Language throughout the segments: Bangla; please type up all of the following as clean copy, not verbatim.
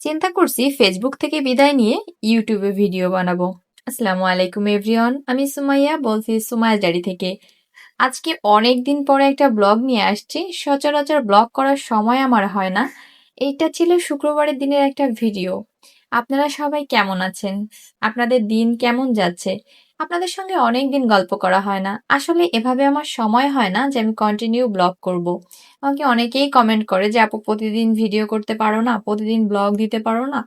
চিন্তা করছি ফেসবুক থেকে বিদায় নিয়ে ইউটিউবে ভিডিও বানাবো। আসসালামু আলাইকুম এভরিওয়ান, আমি সুমাইয়া বলছি সুমাইয়া ডায়েরি থেকে। আজকে অনেক দিন পরে একটা ব্লগ নিয়ে আসছি। সচরাচর ব্লগ করার সময় আমার হয় না। এইটা ছিল শুক্রবারের দিনের একটা ভিডিও। আপনারা সবাই কেমন আছেন? আপনাদের দিন কেমন যাচ্ছে? আপনাদের সঙ্গে অনেক দিন গল্প করা হয় না। আসলে এভাবে আমার সময় হয় না যে আমি কন্টিনিউ ব্লগ করব। আমাকে অনেকেই কমেন্ট করে যে আপু প্রতিদিন ভিডিও করতে পারো না, প্রতিদিন ব্লগ দিতে পারো না।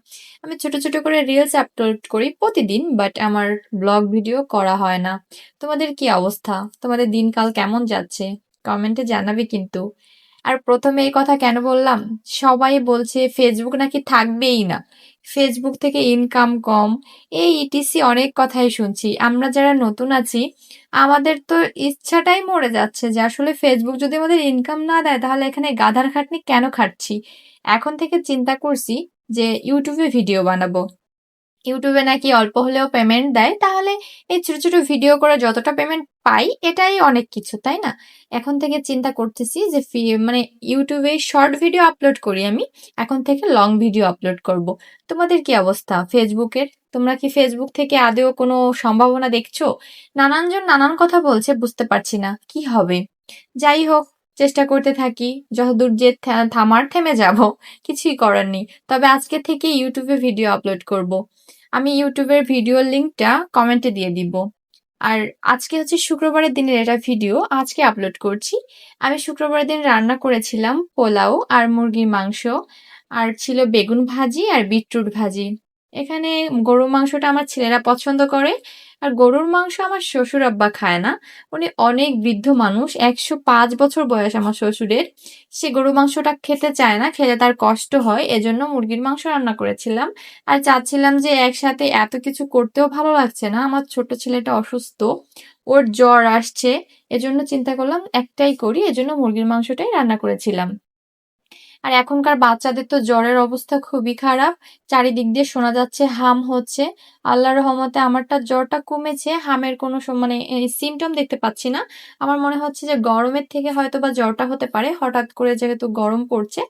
আমি ছোট ছোট করে রিলস আপলোড করি প্রতিদিন, বাট আমার ব্লগ ভিডিও করা হয় না। তোমাদের কি অবস্থা? তোমাদের দিনকাল কেমন যাচ্ছে? কমেন্টে জানাবে কিন্তু। আর প্রথমে এই কথা কেন বললাম? সবাই বলছে ফেসবুক নাকি থাকবেই না, ফেসবুক থেকে ইনকাম কম, এই ইটিসি অনেক কথাই শুনছি। আমরা যারা নতুন আছি আমাদের তো ইচ্ছাটাই মরে যাচ্ছে যে আসলে ফেসবুক যদি আমাদের ইনকাম না দেয় তাহলে এখানে গাধার খাটনি কেন খাটছি। এখন থেকে চিন্তা করছি যে ইউটিউবে ভিডিও বানাবো। ইউটিউবে নাকি অল্প হলেও পেমেন্ট দেয়, তাহলে এই ছোট ছোট ভিডিও করে যতটা পেমেন্ট পাই এটাই অনেক কিছু, তাই না? এখন থেকে চিন্তা করতেছি যে মানে ইউটিউবে শর্ট ভিডিও আপলোড করি আমি, এখন থেকে লং ভিডিও আপলোড করব। তোমাদের কি অবস্থা ফেসবুকের? তোমরা কি ফেসবুক থেকে আদেও কোনো সম্ভাবনা দেখছো? নানানজন নানান কথা বলছে, বুঝতে পারছি না কি হবে। যাই হোক, চেষ্টা করতে থাকি, যতদূর যে থামার থেমে যাব, কিছুই করার নেই। তবে আজকে থেকে ইউটিউবে ভিডিও আপলোড করব। আমি ইউটিউবের ভিডিওর লিঙ্কটা কমেন্টে দিয়ে দিব। আর আজকে হচ্ছে শুক্রবারের দিনের এটা ভিডিও আজকে আপলোড করছি। আমি শুক্রবারের দিন রান্না করেছিলাম পোলাও আর মুরগির মাংস, আর ছিল বেগুন ভাজি আর বিটরুট ভাজি। এখানে গরুর মাংসটা আমার ছেলেরা পছন্দ করে, আর গরুর মাংস আমার শ্বশুর আব্বা খায় না। উনি অনেক বৃদ্ধ মানুষ, 105 বছর বয়স আমার শ্বশুরের। সে গরু মাংসটা খেতে চায় না, খেলে তার কষ্ট হয়, এজন্য মুরগির মাংস রান্না করেছিলাম। আর চাচ্ছিলাম যে একসাথে এত কিছু করতেও ভালো লাগছে না, আমার ছোট ছেলেটা অসুস্থ, ওর জ্বর আসছে, এজন্য চিন্তা করলাম একটাই করি, এজন্য মুরগির মাংসটাই রান্না করেছিলাম। আর এখনকার বাচ্চাদের তো জ্বরের অবস্থা খুবই খারাপ, চারিদিক দিয়ে শোনা যাচ্ছে হাম হচ্ছে। আল্লাহর রহমতে আমারটা জ্বরটা কমেছে, হামের কোনো মানে সিমটম দেখতে পাচ্ছি না। আমার মনে হচ্ছে যে গরমের থেকে হয়তো বা জ্বরটা হতে পারে, হঠাৎ করে যেহেতু গরম পড়ছে।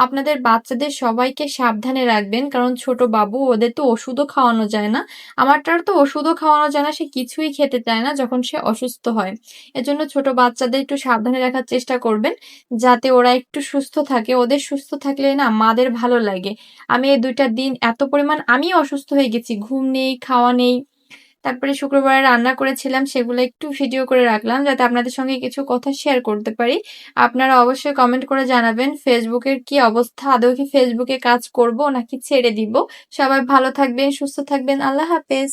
আপনাদের বাচ্চাদের সবাইকে সাবধানে রাখবেন, কারণ ছোট বাবু, ওদের তো ওষুধও খাওয়ানো যায় না। আমারটার তো ওষুধও খাওয়ানো যায় না, সে কিছুই খেতে চায় না যখন সে অসুস্থ হয়। এজন্য ছোট বাচ্চাদের একটু সাবধানে রাখার চেষ্টা করবেন, যাতে ওরা একটু সুস্থ থাকে। ওদের সুস্থ থাকলে না মাদের ভালো লাগে। আমি এই ২টা দিন এত পরিমাণ আমি অসুস্থ হয়ে গেছি, ঘুম নেই, খাওয়া নেই। তারপরে শুক্রবারে রান্না করেছিলাম, সেগুলো একটু ভিডিও করে রাখলাম যাতে আপনাদের সঙ্গে কিছু কথা শেয়ার করতে পারি। আপনারা অবশ্যই কমেন্ট করে জানাবেন ফেসবুকের কি অবস্থা, আদৌ কি ফেসবুকে কাজ করব নাকি ছেড়ে দিব। সবাই ভালো থাকবেন, সুস্থ থাকবেন, আল্লাহ হাফেজ।